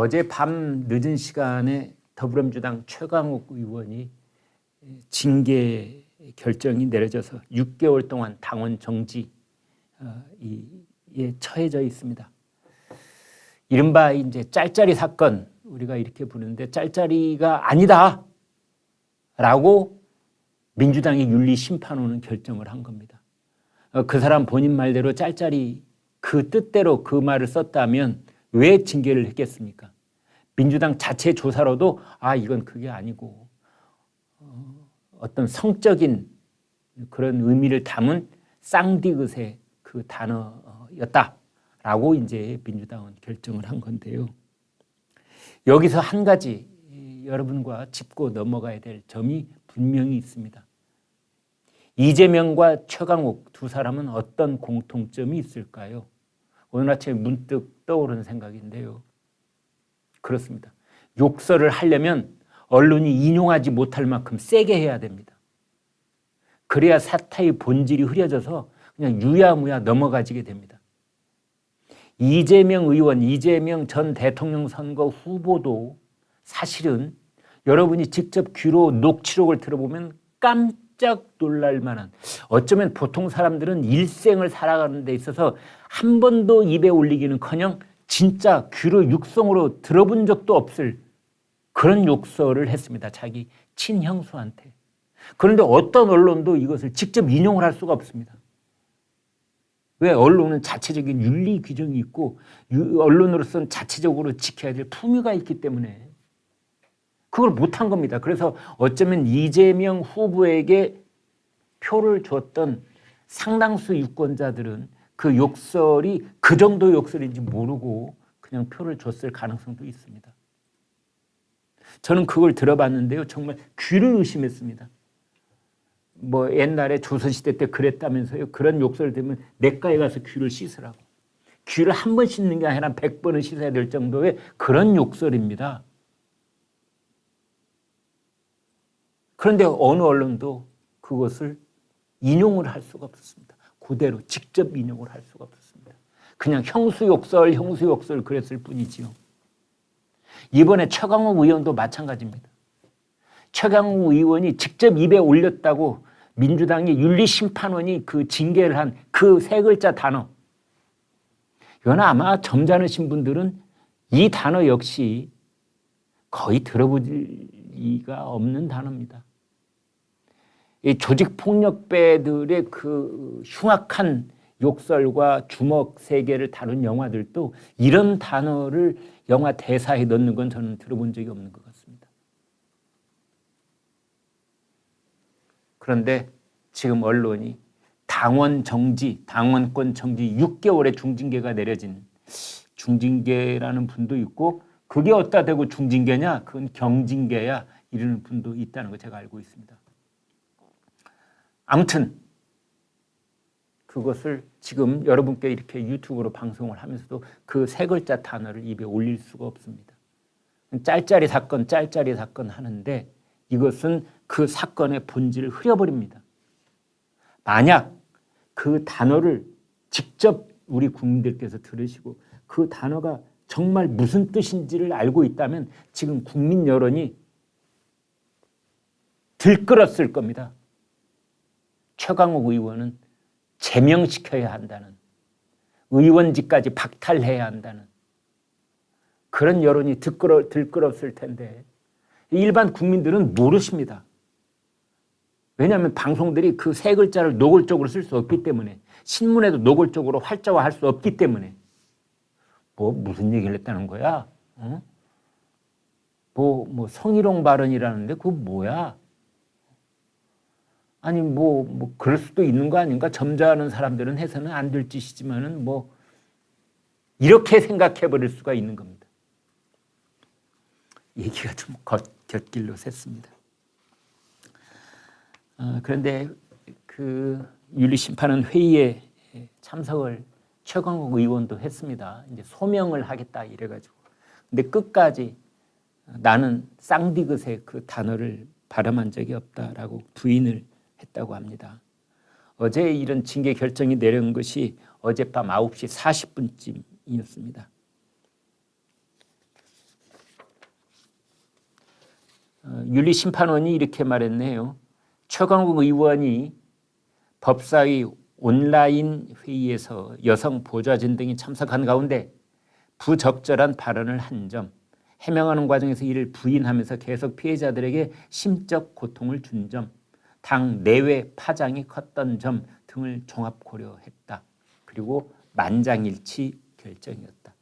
어제 밤 늦은 시간에 더불어민주당 최강욱 의원이 징계 결정이 내려져서 6개월 동안 당원 정지에 처해져 있습니다. 이른바 이제 짤짤이 사건, 우리가 이렇게 부르는데 짤짤이가 아니다라고 민주당의 윤리심판원은 결정을 한 겁니다. 그 사람 본인 말대로 짤짤이 그 뜻대로 그 말을 썼다면 왜 징계를 했겠습니까? 민주당 자체 조사로도 이건 그게 아니고 어떤 성적인 그런 의미를 담은 쌍디귿의 그 단어였다라고 이제 민주당은 결정을 한 건데요. 여기서 한 가지 여러분과 짚고 넘어가야 될 점이 분명히 있습니다. 이재명과 최강욱 두 사람은 어떤 공통점이 있을까요? 오늘 아침에 문득 떠오르는 생각인데요. 그렇습니다. 욕설을 하려면 언론이 인용하지 못할 만큼 세게 해야 됩니다. 그래야 사태의 본질이 흐려져서 그냥 유야무야 넘어가지게 됩니다. 이재명 의원, 이재명 전 대통령 선거 후보도 사실은 여러분이 직접 귀로 녹취록을 들어보면 깜짝 놀랄 만한, 어쩌면 보통 사람들은 일생을 살아가는 데 있어서 한 번도 입에 올리기는커녕 진짜 귀로 육성으로 들어본 적도 없을 그런 욕설을 했습니다. 자기 친형수한테. 그런데 어떤 언론도 이것을 직접 인용을 할 수가 없습니다. 왜? 언론은 자체적인 윤리 규정이 있고 언론으로서는 자체적으로 지켜야 될 품위가 있기 때문에 그걸 못한 겁니다. 그래서 어쩌면 이재명 후보에게 표를 줬던 상당수 유권자들은 그 욕설이 그 정도 욕설인지 모르고 그냥 표를 줬을 가능성도 있습니다. 저는 그걸 들어봤는데요. 정말 귀를 의심했습니다. 뭐 옛날에 조선시대 때 그랬다면서요. 그런 욕설을 들으면 내과에 가서 귀를 씻으라고. 귀를 한 번 씻는 게 아니라 100번은 씻어야 될 정도의 그런 욕설입니다. 그런데 어느 언론도 그것을 인용을 할 수가 없었습니다. 그대로 직접 인용을 할 수가 없었습니다. 그냥 형수 욕설 그랬을 뿐이지요. 이번에 최강욱 의원도 마찬가지입니다. 최강욱 의원이 직접 입에 올렸다고 민주당의 윤리심판원이 그 징계를 한 그 세 글자 단어, 이건 아마 점잖으신 분들은 이 단어 역시 거의 들어볼 리가 없는 단어입니다. 이 조직폭력배들의 그 흉악한 욕설과 주먹 세계를 다룬 영화들도 이런 단어를 영화 대사에 넣는 건 저는 들어본 적이 없는 것 같습니다. 그런데 지금 언론이 당원 정지, 당원권 정지 6개월의 중징계가 내려진, 중징계라는 분도 있고 그게 어디다 대고 중징계냐, 그건 경징계야 이러는 분도 있다는 거 제가 알고 있습니다. 아무튼 그것을 지금 여러분께 이렇게 유튜브로 방송을 하면서도 그 세 글자 단어를 입에 올릴 수가 없습니다. 짤짤이 사건 하는데 이것은 그 사건의 본질을 흐려버립니다. 만약 그 단어를 직접 우리 국민들께서 들으시고 그 단어가 정말 무슨 뜻인지를 알고 있다면 지금 국민 여론이 들끓었을 겁니다. 최강욱 의원은 제명시켜야 한다는, 의원직까지 박탈해야 한다는 그런 여론이 들끓었을 텐데 일반 국민들은 모르십니다. 왜냐하면 방송들이 그 세 글자를 노골적으로 쓸 수 없기 때문에, 신문에도 노골적으로 활자화할 수 없기 때문에 무슨 얘기를 했다는 거야? 어? 뭐 성희롱 발언이라는데 그거 뭐야? 아니 뭐 그럴 수도 있는 거 아닌가? 점잖은 사람들은 해서는 안 될 짓이지만은 뭐 이렇게 생각해 버릴 수가 있는 겁니다. 얘기가 좀 곁길로 샜습니다. 그런데 그 윤리심판원 회의에 참석을 최강욱 의원도 했습니다. 이제 소명을 하겠다 이래가지고. 근데 끝까지 나는 쌍디귿의 그 단어를 발음한 적이 없다라고 부인을 했다고 합니다. 어제 이런 징계 결정이 내려온 것이 어젯밤 9시 40분쯤이었습니다. 윤리심판원이 이렇게 말했네요. 최강욱 의원이 법사위 온라인 회의에서 여성 보좌진 등이 참석한 가운데 부적절한 발언을 한 점, 해명하는 과정에서 이를 부인하면서 계속 피해자들에게 심적 고통을 준 점, 당 내외 파장이 컸던 점 등을 종합 고려했다. 그리고 만장일치 결정이었다.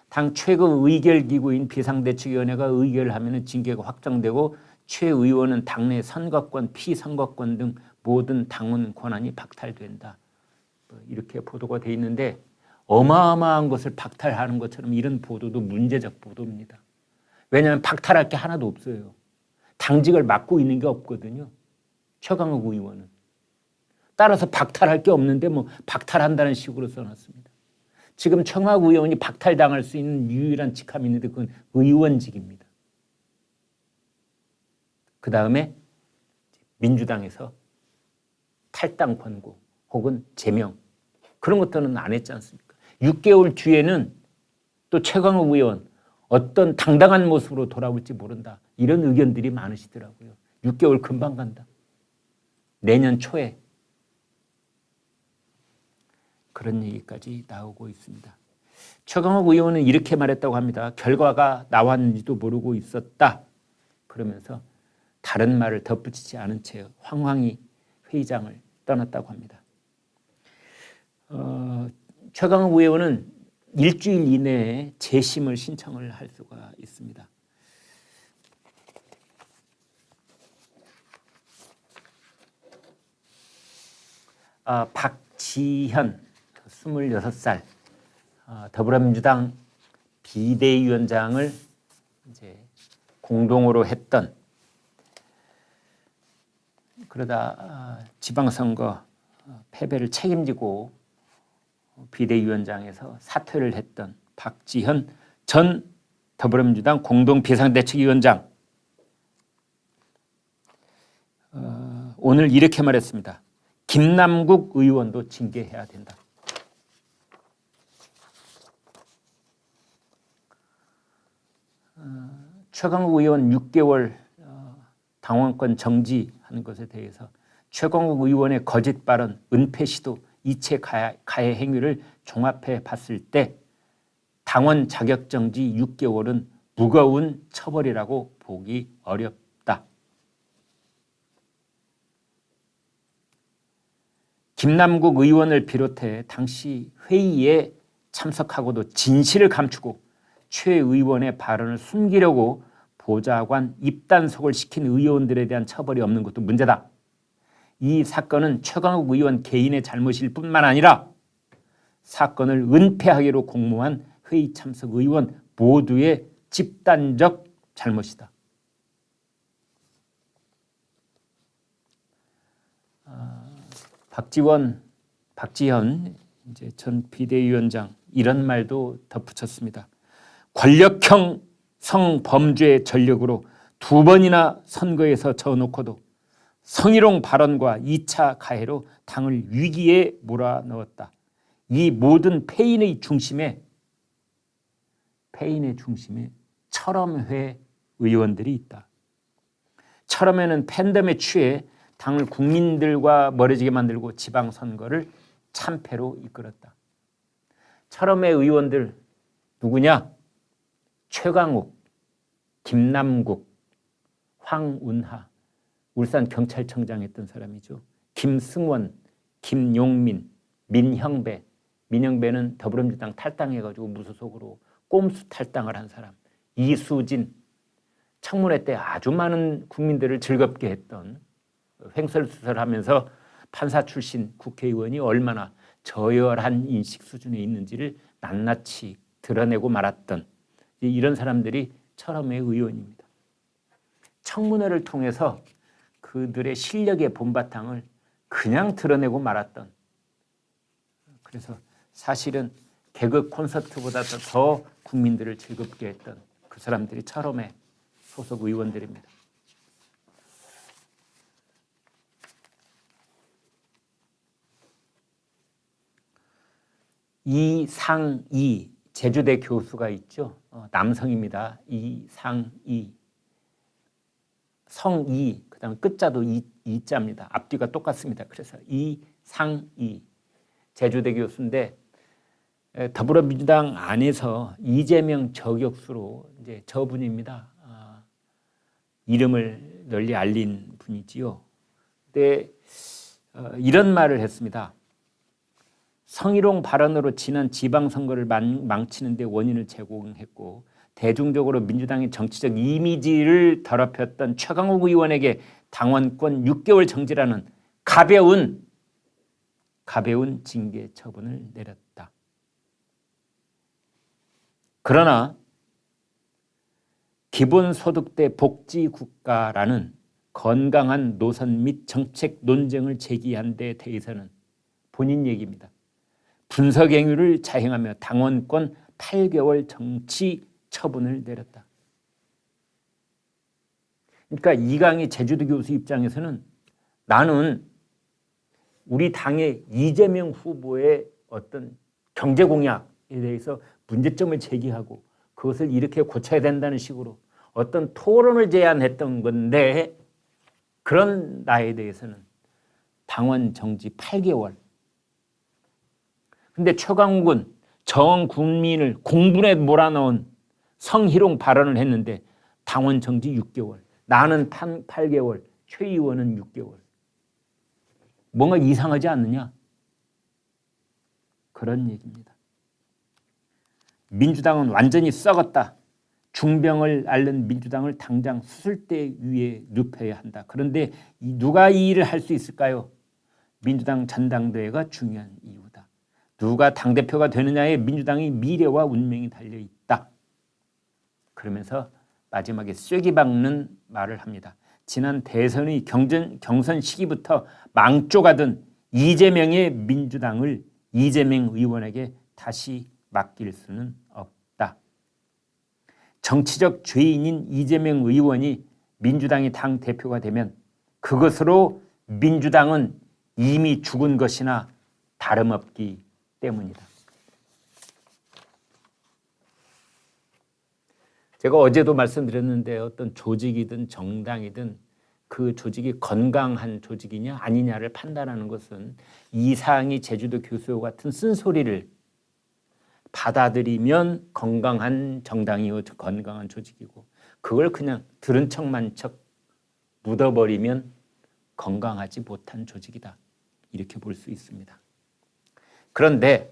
당 최고 의결기구인 비상대책위원회가 의결하면 징계가 확정되고 최 의원은 당내 선거권, 피선거권 등 모든 당원 권한이 박탈된다. 이렇게 보도가 돼 있는데 어마어마한 것을 박탈하는 것처럼 이런 보도도 문제적 보도입니다. 왜냐하면 박탈할 게 하나도 없어요. 당직을 맡고 있는 게 없거든요. 최강욱 의원은. 따라서 박탈할 게 없는데 뭐 박탈한다는 식으로 써놨습니다. 지금 최강욱 의원이 박탈당할 수 있는 유일한 직함이 있는데 그건 의원직입니다. 그 다음에 민주당에서 탈당 권고 혹은 제명 그런 것들은 안 했지 않습니까? 6개월 뒤에는 또 최강욱 의원 어떤 당당한 모습으로 돌아올지 모른다. 이런 의견들이 많으시더라고요. 6개월 금방 간다. 내년 초에 그런 얘기까지 나오고 있습니다. 최강욱 의원은 이렇게 말했다고 합니다. 결과가 나왔는지도 모르고 있었다. 그러면서 다른 말을 덧붙이지 않은 채 황황히 회의장을 떠났다고 합니다. 최강욱 의원은 일주일 이내에 재심을 신청을 할 수가 있습니다. 박지현 26살 더불어민주당 비대위원장을 이제 공동으로 했던 그러다 지방선거 패배를 책임지고 비대위원장에서 사퇴를 했던 박지현 전 더불어민주당 공동비상대책위원장 오늘 이렇게 말했습니다. 김남국 의원도 징계해야 된다. 최강욱 의원 6개월 당원권 정지하는 것에 대해서 최강욱 의원의 거짓 발언, 은폐 시도, 이체 가해 행위를 종합해 봤을 때 당원 자격 정지 6개월은 무거운 처벌이라고 보기 어렵다. 김남국 의원을 비롯해 당시 회의에 참석하고도 진실을 감추고 최 의원의 발언을 숨기려고 보좌관 입단속을 시킨 의원들에 대한 처벌이 없는 것도 문제다. 이 사건은 최강욱 의원 개인의 잘못일 뿐만 아니라 사건을 은폐하기로 공모한 회의 참석 의원 모두의 집단적 잘못이다. 박지현 이제 전 비대위원장 이런 말도 덧붙였습니다. 권력형 성범죄의 전력으로 2번이나 선거에서 져놓고도 성희롱 발언과 2차 가해로 당을 위기에 몰아넣었다. 이 모든 패인의 중심에 철험회 의원들이 있다. 철험회는 팬덤에 취해 당을 국민들과 멀어지게 만들고 지방선거를 참패로 이끌었다. 철험회 의원들 누구냐? 최강욱, 김남국, 황운하, 울산 경찰청장 했던 사람이죠. 김승원, 김용민, 민형배. 민형배는 더불어민주당 탈당해가지고 무소속으로 꼼수 탈당을 한 사람. 이수진, 청문회 때 아주 많은 국민들을 즐겁게 했던 횡설수설하면서 판사 출신 국회의원이 얼마나 저열한 인식 수준에 있는지를 낱낱이 드러내고 말았던 이런 사람들이 철험회 의원입니다. 청문회를 통해서 그들의 실력의 본바탕을 그냥 드러내고 말았던, 그래서 사실은 개그 콘서트보다 더 국민들을 즐겁게 했던 그 사람들이 철험회 소속 의원들입니다. 이상희 제주대 교수가 있죠. 남성입니다. 이상희. 성이, 그다음에 끝자도 이자입니다. 앞뒤가 똑같습니다. 그래서 이상이 제주대 교수인데 더불어민주당 안에서 이재명 저격수로 이제 저분입니다. 이름을 널리 알린 분이지요. 근데 이런 말을 했습니다. 성희롱 발언으로 지난 지방선거를 망치는 데 원인을 제공했고 대중적으로 민주당의 정치적 이미지를 더럽혔던 최강욱 의원에게 당원권 6개월 정지라는 가벼운 징계 처분을 내렸다. 그러나 기본소득대 복지국가라는 건강한 노선 및 정책 논쟁을 제기한 데 대해서는 본인 얘기입니다. 분석행위를 자행하며 당원권 8개월 정치 처분을 내렸다. 그러니까 이강희 제주도 교수 입장에서는 나는 우리 당의 이재명 후보의 어떤 경제 공약에 대해서 문제점을 제기하고 그것을 이렇게 고쳐야 된다는 식으로 어떤 토론을 제안했던 건데 그런 나에 대해서는 당원 정지 8개월. 근데 최강욱은 전 국민을 공분에 몰아넣은 성희롱 발언을 했는데 당원 정지 6개월. 나는 8개월, 최 의원은 6개월. 뭔가 이상하지 않느냐? 그런 얘기입니다. 민주당은 완전히 썩었다. 중병을 앓는 민주당을 당장 수술대 위에 눕혀야 한다. 그런데 누가 이 일을 할 수 있을까요? 민주당 전당대회가 중요한 이유다. 누가 당대표가 되느냐에 민주당의 미래와 운명이 달려있다. 그러면서 마지막에 쐐기 박는 말을 합니다. 지난 대선의 경선 시기부터 망조가던 이재명의 민주당을 이재명 의원에게 다시 맡길 수는 없다. 정치적 죄인인 이재명 의원이 민주당의 당대표가 되면 그것으로 민주당은 이미 죽은 것이나 다름없기 때문이다. 제가 어제도 말씀드렸는데 어떤 조직이든 정당이든 그 조직이 건강한 조직이냐 아니냐를 판단하는 것은 이상희 제주도 교수와 같은 쓴소리를 받아들이면 건강한 정당이고 건강한 조직이고 그걸 그냥 들은 척만 척 묻어버리면 건강하지 못한 조직이다. 이렇게 볼 수 있습니다. 그런데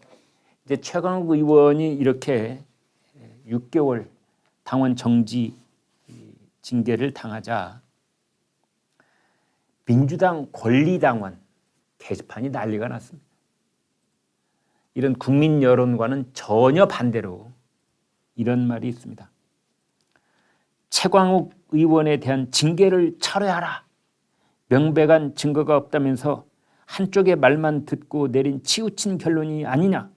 이제 최강욱 의원이 이렇게 6개월 당원 정지 징계를 당하자 민주당 권리당원 게시판이 난리가 났습니다. 이런 국민 여론과는 전혀 반대로 이런 말이 있습니다. 최강욱 의원에 대한 징계를 철회하라. 명백한 증거가 없다면서 한쪽의 말만 듣고 내린 치우친 결론이 아니냐.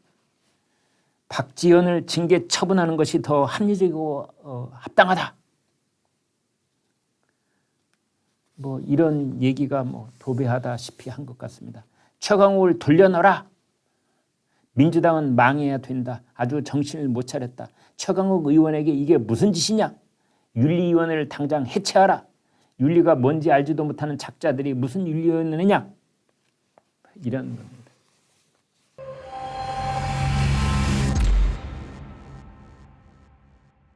박지원을 징계 처분하는 것이 더 합리적이고 합당하다. 뭐 이런 얘기가 도배하다시피 한 것 같습니다. 최강욱을 돌려넣어라. 민주당은 망해야 된다. 아주 정신을 못 차렸다. 최강욱 의원에게 이게 무슨 짓이냐. 윤리위원회를 당장 해체하라. 윤리가 뭔지 알지도 못하는 작자들이 무슨 윤리위원회냐. 이런 겁니다.